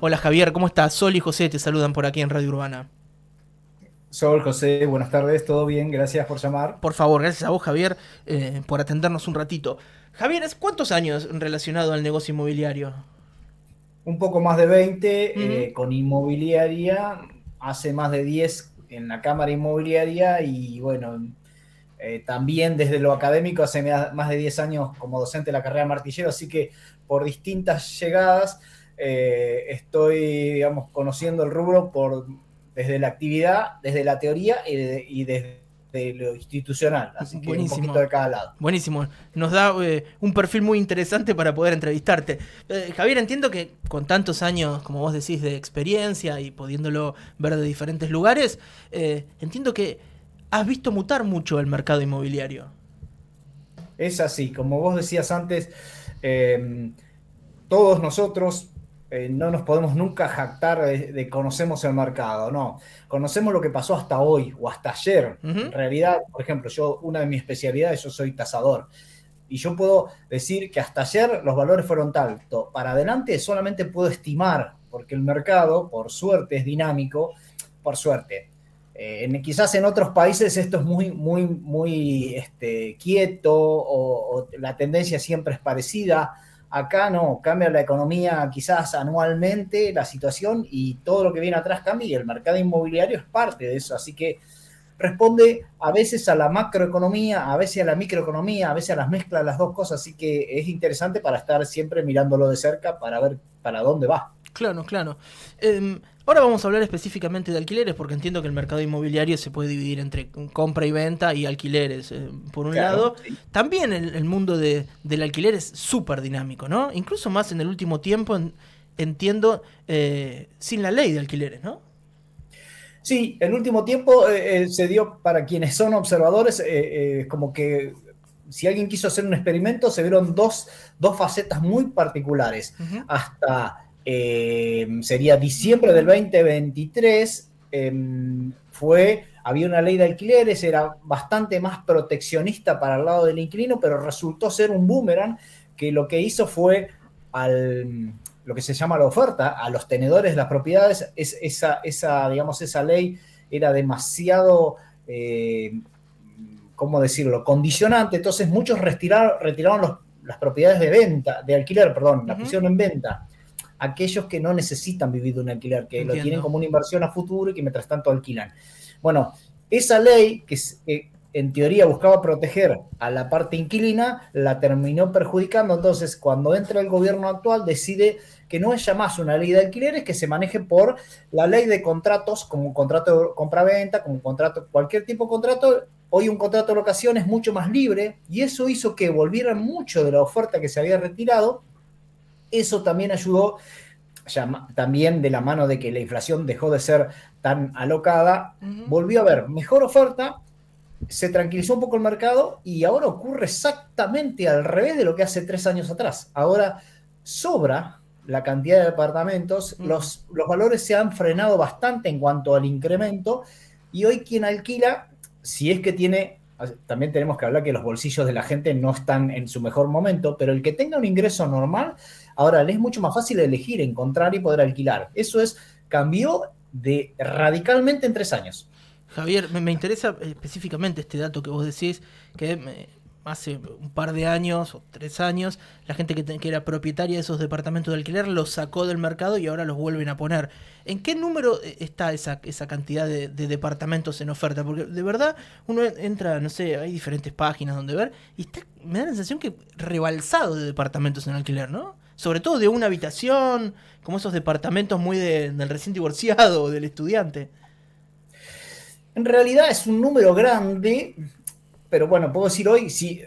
Hola Javier, ¿cómo estás? Sol y José te saludan por aquí en Radio Urbana. Sol, José, buenas tardes, todo bien, gracias por llamar. Por favor, gracias a vos Javier por atendernos un ratito. Javier, ¿cuántos años relacionado al negocio inmobiliario? Un poco más de 20 Ujú. con inmobiliaria, hace más de 10 en la Cámara Inmobiliaria y bueno, también desde lo académico hace más de 10 años como docente de la carrera de martillero, así que por distintas llegadas estoy, digamos, conociendo el rubro desde la actividad, desde la teoría y desde lo institucional, así que un poquito Buenísimo, de cada lado. buenísimo. Nos da un perfil muy interesante para poder entrevistarte. Javier, entiendo que con tantos años, como vos decís, de experiencia y pudiéndolo ver de diferentes lugares, entiendo que has visto mutar mucho el mercado inmobiliario. Es así, como vos decías antes, eh, todos nosotros no nos podemos nunca jactar de conocemos el mercado, no. Conocemos lo que pasó hasta hoy o hasta ayer. En Ujú. realidad, por ejemplo, una de mis especialidades, yo soy tasador. Y yo puedo decir que hasta ayer los valores fueron tal. Para adelante solamente puedo estimar, porque el mercado, por suerte, es dinámico, por suerte. Quizás en otros países esto es muy quieto o la tendencia siempre es parecida. Acá no, cambia la economía quizás anualmente, la situación y todo lo que viene atrás cambia y el mercado inmobiliario es parte de eso. Así que responde a veces a la macroeconomía, a veces a la microeconomía, a veces a las mezclas de las dos cosas, así que es interesante para estar siempre mirándolo de cerca para ver para dónde va. Claro, claro. Ahora vamos a hablar específicamente de alquileres, porque entiendo que el mercado inmobiliario se puede dividir entre compra y venta y alquileres. Por un Claro, lado, sí. también el mundo del alquiler es súper dinámico, ¿no? Incluso más en el último tiempo, entiendo, sin la ley de alquileres, ¿no? Sí, el último tiempo se dio para quienes son observadores, como que si alguien quiso hacer un experimento, se vieron dos facetas muy particulares. Ujú. Hasta sería diciembre del 2023, había una ley de alquileres, era bastante más proteccionista para el lado del inquilino, pero resultó ser un boomerang que lo que hizo fue lo que se llama la oferta, a los tenedores de las propiedades, digamos, esa ley era demasiado, ¿cómo decirlo?, condicionante, entonces muchos retiraron las propiedades de venta, de alquiler, perdón, las Ujú. pusieron en venta. Aquellos que no necesitan vivir de un alquiler, que lo tienen Entiendo. como una inversión a futuro y que mientras tanto alquilan. Bueno, esa ley que en teoría buscaba proteger a la parte inquilina, la terminó perjudicando. Entonces, cuando entra el gobierno actual, decide que no es ya más una ley de alquileres, que se maneje por la ley de contratos, como un contrato de compra-venta, como un contrato, cualquier tipo de contrato. Hoy un contrato de locación es mucho más libre y eso hizo que volvieran mucho de la oferta que se había retirado. Eso también ayudó, ya, también de la mano de que la inflación dejó de ser tan alocada, Ujú. volvió a haber mejor oferta, se tranquilizó un poco el mercado y ahora ocurre exactamente al revés de lo que hace 3 años atrás. Ahora sobra la cantidad de departamentos, Mm. los valores se han frenado bastante en cuanto al incremento y hoy quien alquila, si es que tiene, también tenemos que hablar que los bolsillos de la gente no están en su mejor momento, pero el que tenga un ingreso normal, ahora le es mucho más fácil elegir, encontrar y poder alquilar. Eso cambió radicalmente en 3 años. Javier, me interesa específicamente este dato que vos decís, que hace un par de años o 3 años, la gente que era propietaria de esos departamentos de alquiler los sacó del mercado y ahora los vuelven a poner. ¿En qué número está esa cantidad de departamentos en oferta? Porque de verdad uno entra, no sé, hay diferentes páginas donde ver y me da la sensación que rebalsado de departamentos en alquiler, ¿no? Sobre todo de una habitación, como esos departamentos muy del recién divorciado o del estudiante. En realidad es un número grande, pero bueno, puedo decir hoy, sí,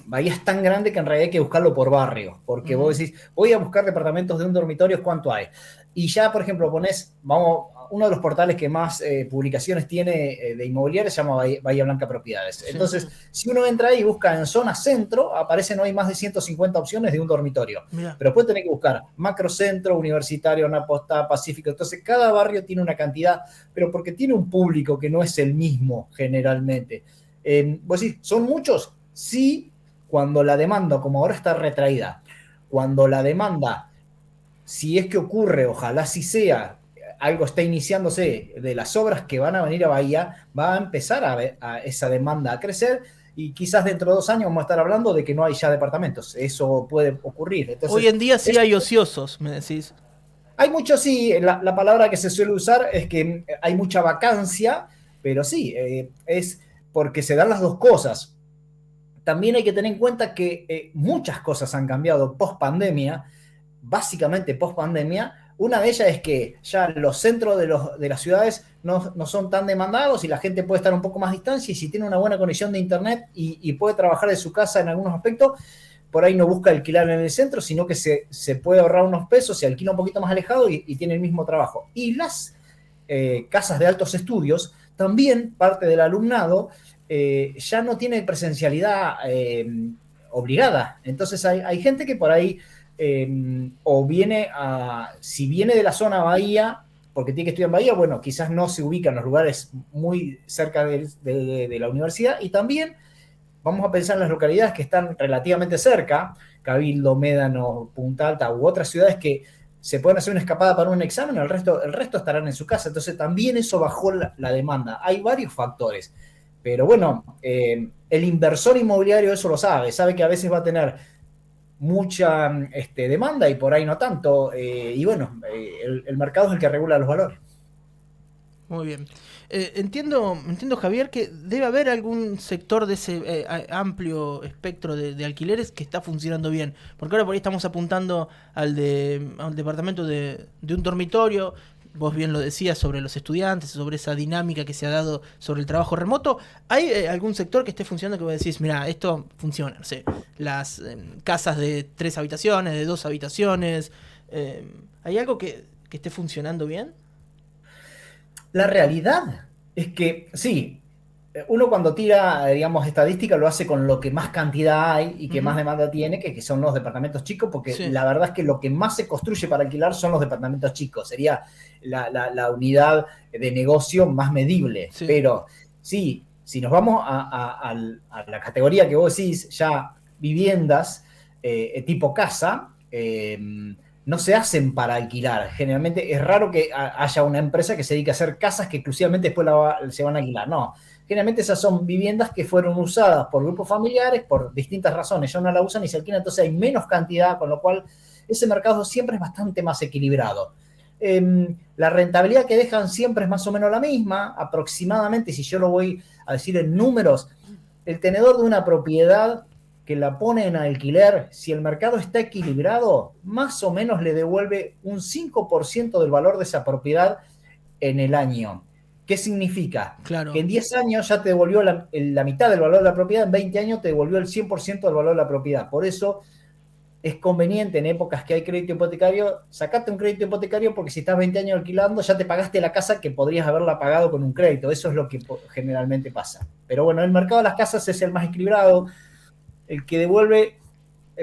Bahía es tan grande que en realidad hay que buscarlo por barrio, porque vos Ujú. decís, voy a buscar departamentos de un dormitorio, ¿cuánto hay? Y ya, por ejemplo, uno de los portales que más publicaciones tiene de inmobiliarias se llama Bahía Blanca Propiedades. Sí. Entonces, si uno entra ahí y busca en zona centro, aparecen hoy más de 150 opciones de un dormitorio. Mira. Pero puede tener que buscar macrocentro, universitario, Napostá, Pacífico. Entonces, cada barrio tiene una cantidad, pero porque tiene un público que no es el mismo generalmente. Vos decís, ¿son muchos? Sí, cuando la demanda, como ahora está retraída, cuando la demanda si es que ocurre, ojalá sí sea, algo está iniciándose de las obras que van a venir a Bahía, va a empezar a esa demanda a crecer y quizás dentro de 2 años vamos a estar hablando de que no hay ya departamentos. Eso puede ocurrir. Hoy Entonces, en día sí es, hay ociosos, me decís. hay mucho, sí, la palabra que se suele usar es que hay mucha vacancia, pero sí, es porque se dan las dos cosas. También hay que tener en cuenta que muchas cosas han cambiado post pandemia, básicamente post pandemia. Una de ellas es que ya los centros de las ciudades no son tan demandados y la gente puede estar un poco más distancia y si tiene una buena conexión de internet y puede trabajar de su casa en algunos aspectos, por ahí no busca alquilar en el centro, sino que se puede ahorrar unos pesos, se alquila un poquito más alejado y tiene el mismo trabajo. Y las casas de altos estudios, también parte del alumnado ya no tiene presencialidad obligada. Entonces hay gente que por ahí o viene si viene de la zona Bahía, porque tiene que estudiar en Bahía, bueno, quizás no se ubica en los lugares muy cerca de la universidad y también vamos a pensar en las localidades que están relativamente cerca, Cabildo, Médano, Punta Alta u otras ciudades que se pueden hacer una escapada para un examen, el resto estarán en su casa. Entonces también eso bajó la demanda. Hay varios factores. Pero bueno, el inversor inmobiliario eso lo sabe que a veces va a tener mucha demanda y por ahí no tanto. Y bueno, el mercado es el que regula los valores. Muy bien. Entiendo, Javier, que debe haber algún sector de ese amplio espectro de alquileres que está funcionando bien. Porque ahora por ahí estamos apuntando al departamento de un dormitorio. Vos bien lo decías sobre los estudiantes, sobre esa dinámica que se ha dado sobre el trabajo remoto. ¿Hay algún sector que esté funcionando que vos decís, mira, esto funciona? No sé, las casas de 3 habitaciones, de 2 habitaciones. ¿Hay algo que esté funcionando bien? La realidad es que sí, uno cuando tira, digamos, estadística lo hace con lo que más cantidad hay y que más Ujú. demanda tiene, que son los departamentos chicos, porque Sí, la verdad es que lo que más se construye para alquilar son los departamentos chicos, sería la unidad de negocio más medible. sí. Pero sí, si nos vamos a la categoría que vos decís, ya viviendas tipo casa, no se hacen para alquilar. Generalmente es raro que haya una empresa que se dedique a hacer casas que exclusivamente después se van a alquilar. No, generalmente esas son viviendas que fueron usadas por grupos familiares por distintas razones. Ya no la usan y se alquilan, entonces hay menos cantidad, con lo cual ese mercado siempre es bastante más equilibrado. La rentabilidad que dejan siempre es más o menos la misma, aproximadamente, si yo lo voy a decir en números, el tenedor de una propiedad que la pone en alquiler, si el mercado está equilibrado, más o menos le devuelve un 5% del valor de esa propiedad en el año. ¿Qué significa? Que Claro. en 10 años ya te devolvió la mitad del valor de la propiedad, en 20 años te devolvió el 100% del valor de la propiedad. Por eso es conveniente en épocas que hay crédito hipotecario, sacate un crédito hipotecario porque si estás 20 años alquilando ya te pagaste la casa que podrías haberla pagado con un crédito. Eso es lo que generalmente pasa. Pero bueno, el mercado de las casas es el más equilibrado, el que devuelve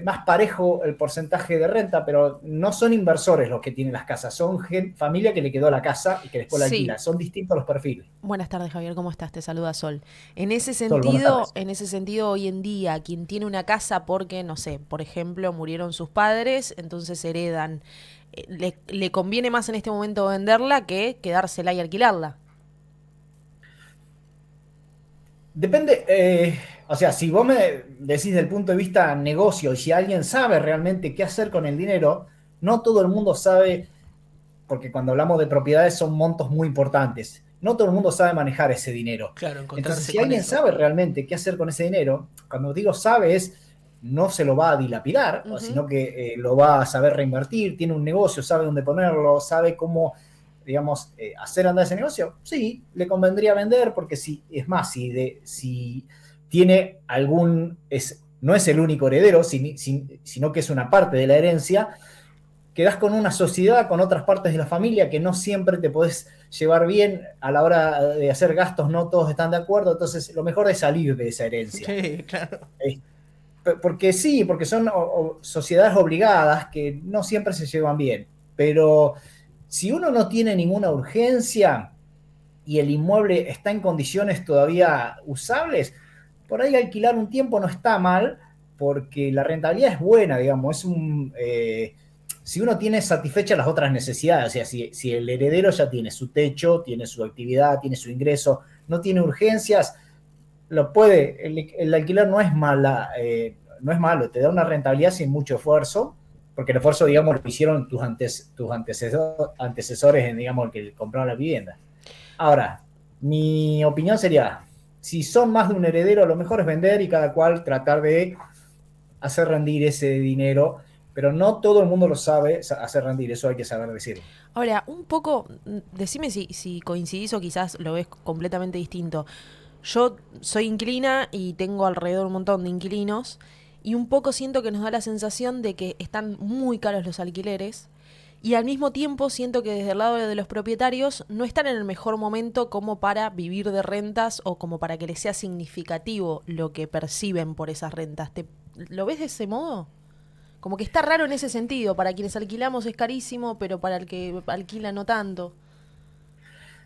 más parejo el porcentaje de renta, pero no son inversores los que tienen las casas, son familia que le quedó la casa y que después la Sí. alquila. Son distintos los perfiles. Buenas tardes, Javier, ¿cómo estás? Te saluda Sol. Sol, buenas tardes. En ese sentido, hoy en día, quien tiene una casa porque, no sé, por ejemplo, murieron sus padres, entonces heredan, le conviene más en este momento venderla que quedársela y alquilarla. Depende, o sea, si vos me decís desde el punto de vista negocio y si alguien sabe realmente qué hacer con el dinero, no todo el mundo sabe, porque cuando hablamos de propiedades son montos muy importantes, no todo el mundo sabe manejar ese dinero. Claro, Entonces, encontrarse si con alguien eso. sabe realmente qué hacer con ese dinero, cuando digo sabe es, no se lo va a dilapidar, Ujú. sino que lo va a saber reinvertir, tiene un negocio, sabe dónde ponerlo, sabe cómo, digamos, hacer andar ese negocio, sí, le convendría vender, porque si, es más, si tiene no es el único heredero, sino que es una parte de la herencia, quedás con una sociedad, con otras partes de la familia que no siempre te podés llevar bien a la hora de hacer gastos, no todos están de acuerdo, entonces lo mejor es salir de esa herencia. Sí, claro. Eh, Porque sí, porque son sociedades obligadas que no siempre se llevan bien, pero si uno no tiene ninguna urgencia y el inmueble está en condiciones todavía usables, por ahí alquilar un tiempo no está mal, porque la rentabilidad es buena, digamos, si uno tiene satisfechas las otras necesidades, o sea, si el heredero ya tiene su techo, tiene su actividad, tiene su ingreso, no tiene urgencias, el alquiler no es no es malo, te da una rentabilidad sin mucho esfuerzo, porque el esfuerzo, digamos, lo hicieron tus antecesores, digamos, el que compraron la vivienda. Ahora, mi opinión sería, si son más de un heredero, lo mejor es vender y cada cual tratar de hacer rendir ese dinero, pero no todo el mundo lo sabe hacer rendir, eso hay que saber decirlo. Ahora, un poco, decime si coincidís o quizás lo ves completamente distinto. Yo soy inquilina y tengo alrededor un montón de inquilinos y un poco siento que nos da la sensación de que están muy caros los alquileres y al mismo tiempo siento que desde el lado de los propietarios no están en el mejor momento como para vivir de rentas o como para que les sea significativo lo que perciben por esas rentas. ¿Lo ves de ese modo? Como que está raro en ese sentido. Para quienes alquilamos es carísimo, pero para el que alquila no tanto.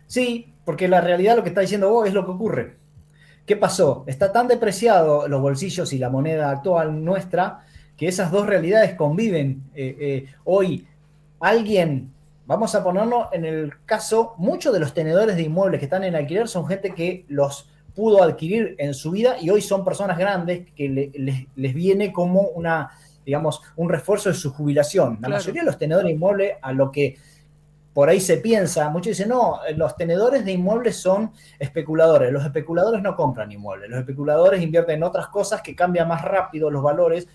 Sí, porque la realidad, lo que está diciendo vos, es lo que ocurre. ¿Qué pasó? Está tan depreciado los bolsillos y la moneda actual nuestra que esas dos realidades conviven. Hoy alguien, vamos a ponerlo en el caso, muchos de los tenedores de inmuebles que están en alquiler son gente que los pudo adquirir en su vida y hoy son personas grandes que les viene como digamos, un refuerzo de su jubilación. La mayoría de los tenedores de inmuebles, a lo que por ahí se piensa, muchos dicen, no, los tenedores de inmuebles son especuladores, los especuladores no compran inmuebles, los especuladores invierten en otras cosas que cambian más rápido los valores,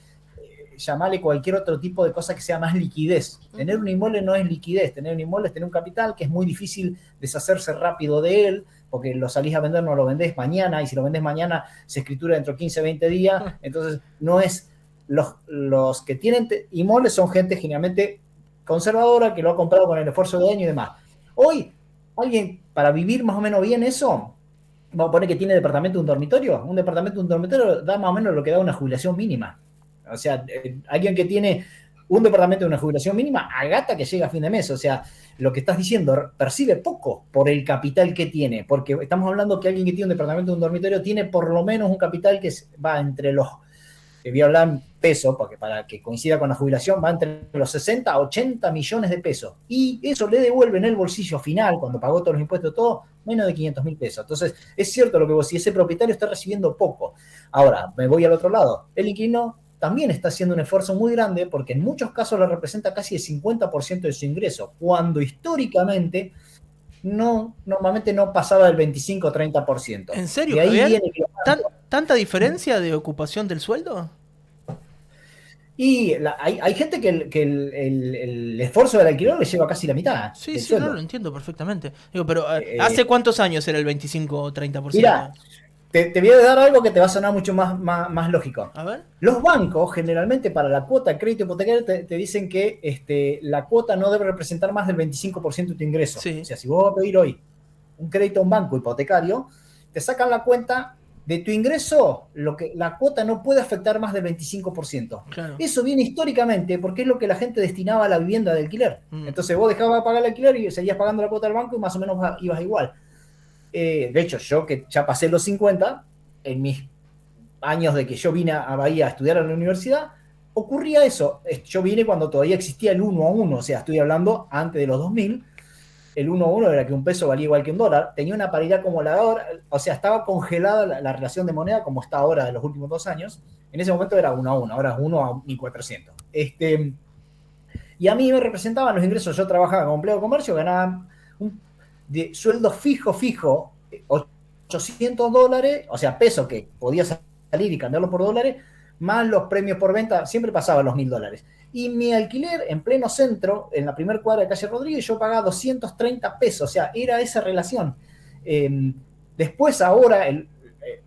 llamarle cualquier otro tipo de cosa que sea más liquidez. Tener un inmueble no es liquidez, tener un inmueble es tener un capital que es muy difícil deshacerse rápido de él, porque lo salís a vender, no lo vendés mañana, y si lo vendés mañana se escritura dentro de 15, 20 días, entonces no es, los que tienen inmuebles son gente generalmente conservadora, que lo ha comprado con el esfuerzo de año y demás. Hoy, alguien, para vivir más o menos bien eso, vamos a poner que tiene departamento de un departamento de un dormitorio da más o menos lo que da una jubilación mínima. O sea, alguien que tiene un departamento de una jubilación mínima, agata que llega a fin de mes. O sea, lo que estás diciendo, percibe poco por el capital que tiene, porque estamos hablando que alguien que tiene un departamento de un dormitorio tiene por lo menos un capital que va entre los, voy a hablar en pesos, porque para que coincida con la jubilación, va entre los 60 a 80 millones de pesos. Y eso le devuelve en el bolsillo final, cuando pagó todos los impuestos, todo, menos de 500.000 pesos. Entonces, es cierto lo que vos, si ese propietario está recibiendo poco. Ahora, me voy al otro lado. El inquilino también está haciendo un esfuerzo muy grande, porque en muchos casos le representa casi el 50% de su ingreso, cuando históricamente normalmente no pasaba del 25 o 30%. ¿En serio, de ahí Javier? viene que ¿Tanta diferencia de ocupación del sueldo? Y hay gente que el esfuerzo del alquiler le lleva casi la mitad Sí, del sí, no, sueldo. lo entiendo perfectamente. Digo, pero ¿hace cuántos años era el 25 o 30%? Mira, te voy a dar algo que te va a sonar mucho más lógico. A ver. Los bancos, generalmente para la cuota de crédito hipotecario, te dicen que la cuota no debe representar más del 25% de tu ingreso. Sí. O sea, si vos vas a pedir hoy un crédito a un banco hipotecario, te sacan la cuenta de tu ingreso, la cuota no puede afectar más del 25%. Claro. Eso viene históricamente porque es lo que la gente destinaba a la vivienda de alquiler. Entonces vos dejabas de pagar el alquiler y seguías pagando la cuota del banco y más o menos ibas igual. De hecho, yo que ya pasé los 50, en mis años de que yo vine a Bahía a estudiar en la universidad, ocurría eso. Yo vine cuando todavía existía el 1 a 1, o sea, estoy hablando antes de los 2000. El 1 a 1 era que un peso valía igual que un dólar, tenía una paridad como la de ahora, o sea, estaba congelada la relación de moneda como está ahora de los últimos 2 años. En ese momento era 1 a 1, ahora es 1 a 1400. Y a mí me representaban los ingresos, yo trabajaba como empleado de comercio, ganaba de sueldo fijo, $800, o sea, peso que podía salir y cambiarlo por dólares, más los premios por venta, siempre pasaba los $1.000. Y mi alquiler en pleno centro, en la primera cuadra de calle Rodríguez, yo pagaba 230 pesos, o sea, era esa relación. Después ahora,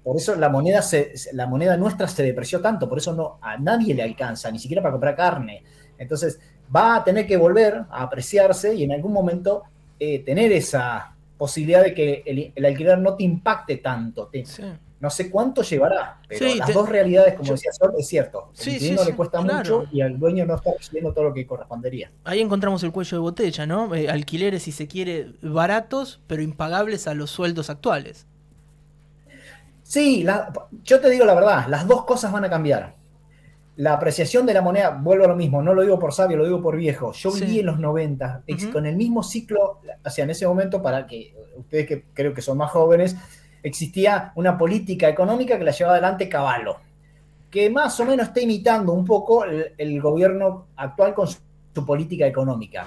por eso la moneda nuestra se depreció tanto, por eso a nadie le alcanza, ni siquiera para comprar carne. Entonces va a tener que volver a apreciarse y en algún momento tener esa posibilidad de que el alquiler no te impacte tanto. Sí. No sé cuánto llevará, pero sí, las dos realidades, como decía Sol, es cierto. El inquilino le cuesta mucho y al dueño no está recibiendo todo lo que correspondería. Ahí encontramos el cuello de botella, ¿no? Alquileres, si se quiere, baratos, pero impagables a los sueldos actuales. Sí, yo te digo la verdad, las dos cosas van a cambiar. la apreciación de la moneda, vuelvo a lo mismo, no lo digo por sabio, lo digo por viejo. Yo Sí. viví en los 90, Ujú. con el mismo ciclo, o sea, en ese momento, para que ustedes que creo que son más jóvenes, existía una política económica que la llevaba adelante Cavallo, que más o menos está imitando un poco el gobierno actual con su política económica.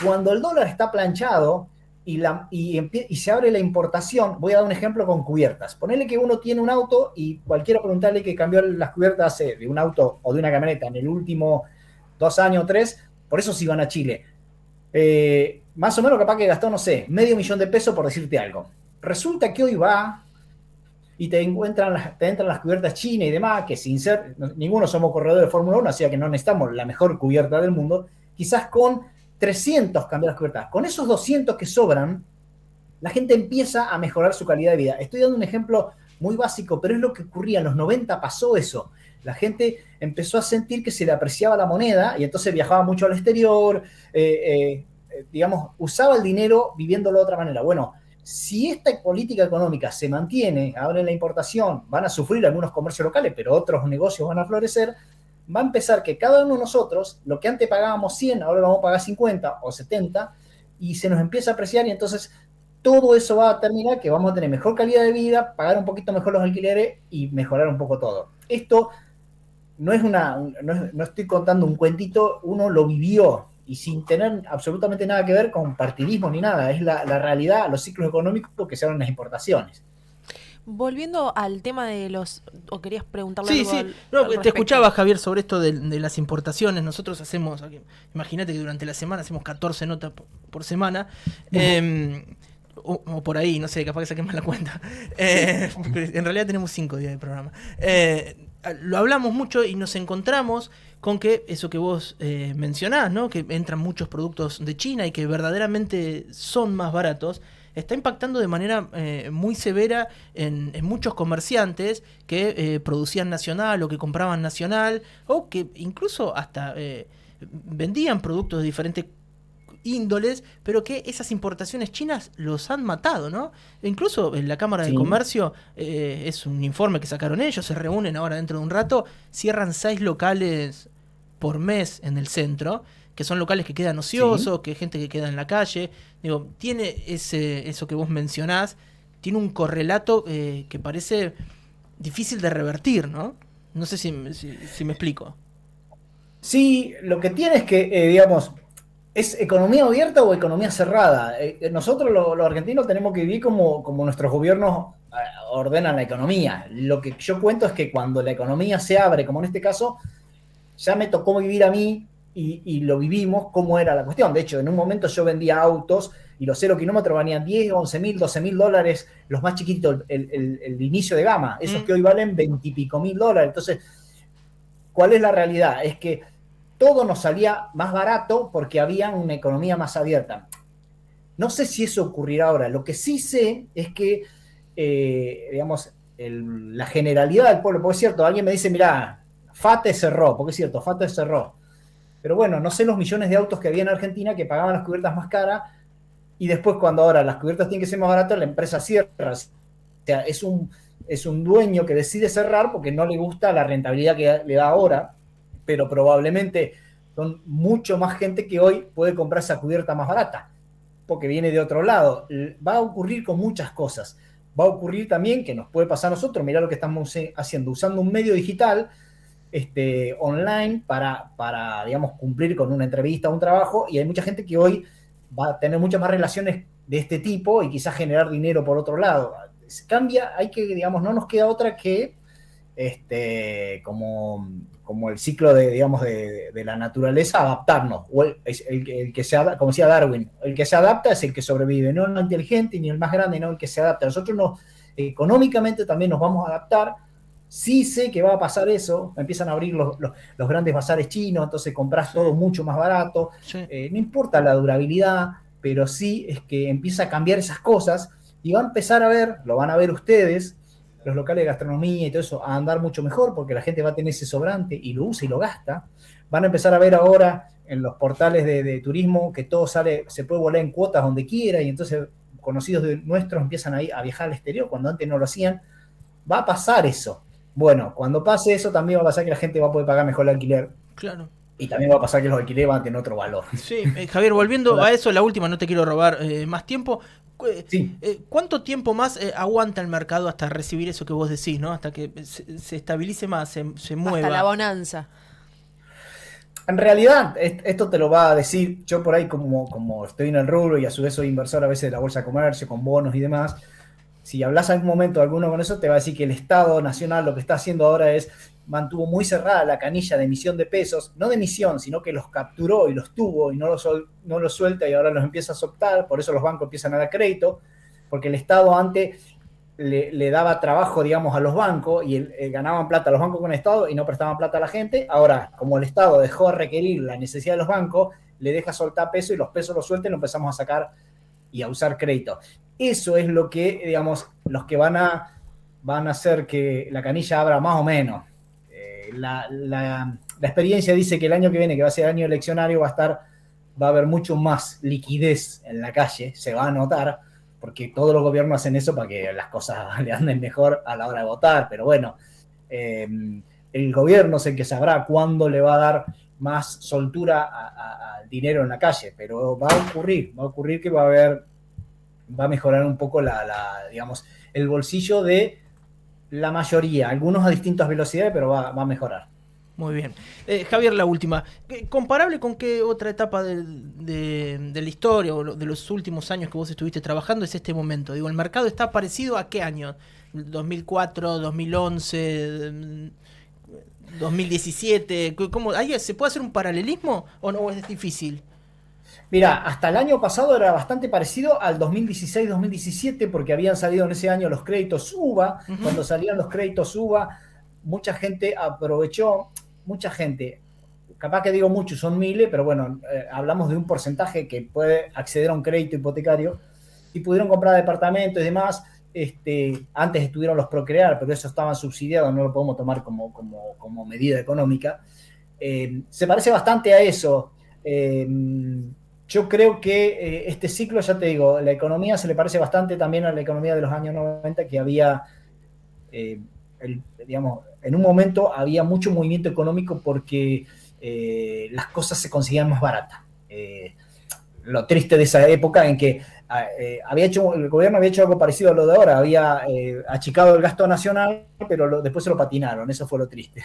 Cuando el dólar está planchado y se abre la importación, voy a dar un ejemplo con cubiertas. Ponele que uno tiene un auto y cualquiera preguntarle que cambió las cubiertas de un auto o de una camioneta en el último 2 años o 3, por eso si van a Chile. Más o menos capaz que gastó, no sé, $500,000 por decirte algo. Resulta que hoy va y te entran las cubiertas chinas y demás, que sin ser, ninguno somos corredores de Fórmula 1, así que no necesitamos la mejor cubierta del mundo, quizás con 300 cambiar las cubiertas. Con esos 200 que sobran, la gente empieza a mejorar su calidad de vida. Estoy dando un ejemplo muy básico, pero es lo que ocurría. En los 90 pasó eso. La gente empezó a sentir que se le apreciaba la moneda y entonces viajaba mucho al exterior, digamos, usaba el dinero viviéndolo de otra manera. Bueno, si esta política económica se mantiene, ahora en la importación van a sufrir algunos comercios locales, pero otros negocios van a florecer, va a empezar que cada uno de nosotros, lo que antes pagábamos 100, ahora lo vamos a pagar 50 o 70, y se nos empieza a apreciar y entonces todo eso va a terminar que vamos a tener mejor calidad de vida, pagar un poquito mejor los alquileres y mejorar un poco todo. Esto no estoy contando un cuentito, uno lo vivió y sin tener absolutamente nada que ver con partidismo ni nada, es la realidad, los ciclos económicos que se dan en las importaciones. Volviendo al tema de los... ¿O querías preguntarle Sí, algo sí. al No, te respecto? escuchaba, Javier, sobre esto de las importaciones. Nosotros hacemos, imagínate que durante la semana hacemos 14 notas por semana. O por ahí, no sé, capaz que saquemos la cuenta. En realidad tenemos 5 días de programa. Lo hablamos mucho y nos encontramos con que eso que vos mencionás, ¿no? Que entran muchos productos de China y que verdaderamente son más baratos, está impactando de manera muy severa en muchos comerciantes que producían nacional o que compraban nacional o que incluso hasta vendían productos de diferentes índoles, pero que esas importaciones chinas los han matado, ¿no? E incluso en la Cámara de Sí, Comercio, es un informe que sacaron ellos, se reúnen ahora dentro de un rato, cierran 6 locales por mes en el centro, que son locales que quedan sí. ociosos, que hay gente que queda en la calle. Digo, tiene eso que vos mencionás, tiene un correlato que parece difícil de revertir, ¿no? No sé si me explico. Sí, lo que tiene es que, digamos, ¿es economía abierta o economía cerrada? Nosotros los argentinos tenemos que vivir como nuestros gobiernos ordenan la economía. Lo que yo cuento es que cuando la economía se abre, como en este caso, ya me tocó vivir a mí y lo vivimos cómo era la cuestión. De hecho, en un momento yo vendía autos y los 0 kilómetros valían 10, 11.000, $12.000, los más chiquitos, el inicio de gama, esos Mm, que hoy valen 20 y pico mil dólares. Entonces, ¿cuál es la realidad? Es que todo nos salía más barato porque había una economía más abierta. No sé si eso ocurrirá ahora. Lo que sí sé es que, digamos, la generalidad del pueblo, porque es cierto, alguien me dice, mira, FATE cerró, porque es cierto, FATE cerró. Pero bueno, no sé los millones de autos que había en Argentina que pagaban las cubiertas más caras y después cuando ahora las cubiertas tienen que ser más baratas, la empresa cierra. O sea, es un dueño que decide cerrar porque no le gusta la rentabilidad que le da ahora, pero probablemente son mucho más gente que hoy puede comprar esa cubierta más barata porque viene de otro lado. Va a ocurrir con muchas cosas. Va a ocurrir también que nos puede pasar a nosotros, mirá lo que estamos haciendo, usando un medio digital online digamos, cumplir con una entrevista o un trabajo, y hay mucha gente que hoy va a tener muchas más relaciones de este tipo y quizás generar dinero por otro lado. Cambia, digamos, no nos queda otra que como el ciclo digamos, de la naturaleza, adaptarnos. O el que como decía Darwin, el que se adapta es el que sobrevive, no el inteligente ni el más grande, no el que se adapta. Nosotros económicamente también nos vamos a adaptar. Sí sé que va a pasar eso, empiezan a abrir los grandes bazares chinos, entonces compras sí, todo mucho más barato. sí. No importa la durabilidad, pero sí es que empieza a cambiar esas cosas y va a empezar a ver, lo van a ver ustedes, los locales de gastronomía y todo eso, a andar mucho mejor porque la gente va a tener ese sobrante y lo usa y lo gasta. Van a empezar a ver ahora en los portales de turismo que todo se puede volar en cuotas donde quiera y entonces conocidos nuestros empiezan a viajar al exterior cuando antes no lo hacían. Va a pasar eso. Bueno, cuando pase eso también va a pasar que la gente va a poder pagar mejor el alquiler Claro. y también va a pasar que los alquileres van a tener otro valor. Sí, Javier, volviendo a eso, la última, no te quiero robar más tiempo. Sí. ¿Cuánto tiempo más aguanta el mercado hasta recibir eso que vos decís, ¿no? Hasta que se estabilice más, se mueva? Hasta la bonanza. En realidad, esto te lo va a decir yo por ahí como estoy en el rubro y a su vez soy inversor a veces de la bolsa de comercio, con bonos y demás. Si hablas algún momento de alguno con eso, te va a decir que el Estado Nacional lo que está haciendo ahora es mantuvo muy cerrada la canilla de emisión de pesos, no de emisión, sino que los capturó y los tuvo y no los suelta y ahora los empieza a soltar, por eso los bancos empiezan a dar crédito, porque el Estado antes le daba trabajo, digamos, a los bancos y ganaban plata los bancos con el Estado y no prestaban plata a la gente. Ahora, como el Estado dejó de requerir la necesidad de los bancos, le deja soltar peso y los pesos los suelten y lo empezamos a sacar y a usar crédito. Eso es lo que, digamos, los que van a hacer que la canilla abra más o menos. La experiencia dice que el año que viene, que va a ser el año eleccionario, va a haber mucho más liquidez en la calle, se va a notar, porque todos los gobiernos hacen eso para que las cosas le anden mejor a la hora de votar, pero bueno, el gobierno es el que sabrá cuándo le va a dar más soltura al dinero en la calle, pero va a ocurrir que va a mejorar un poco digamos, el bolsillo de la mayoría, algunos a distintas velocidades, pero va a mejorar. Muy bien. Javier, la última. ¿Comparable con qué otra etapa de la historia o de los últimos años que vos estuviste trabajando es este momento? Digo, ¿el mercado está parecido a qué año? ¿2004, 2011, 2017? ¿Cómo, ahí se puede hacer un paralelismo o no es difícil? Mira, hasta el año pasado era bastante parecido al 2016-2017 porque habían salido en ese año los créditos UVA. Uh-huh. Cuando salían los créditos UVA, mucha gente aprovechó, capaz que digo muchos, son miles, pero bueno, hablamos de un porcentaje que puede acceder a un crédito hipotecario y pudieron comprar departamentos y demás. Antes estuvieron los Procrear, pero eso estaban subsidiados, no lo podemos tomar como medida económica. Se parece bastante a eso. Yo creo que este ciclo, ya te digo, la economía se le parece bastante también a la economía de los años 90, que había, digamos, en un momento había mucho movimiento económico porque las cosas se conseguían más baratas. Lo triste de esa época en que el gobierno había hecho algo parecido a lo de ahora, había achicado el gasto nacional, pero después se lo patinaron, eso fue lo triste.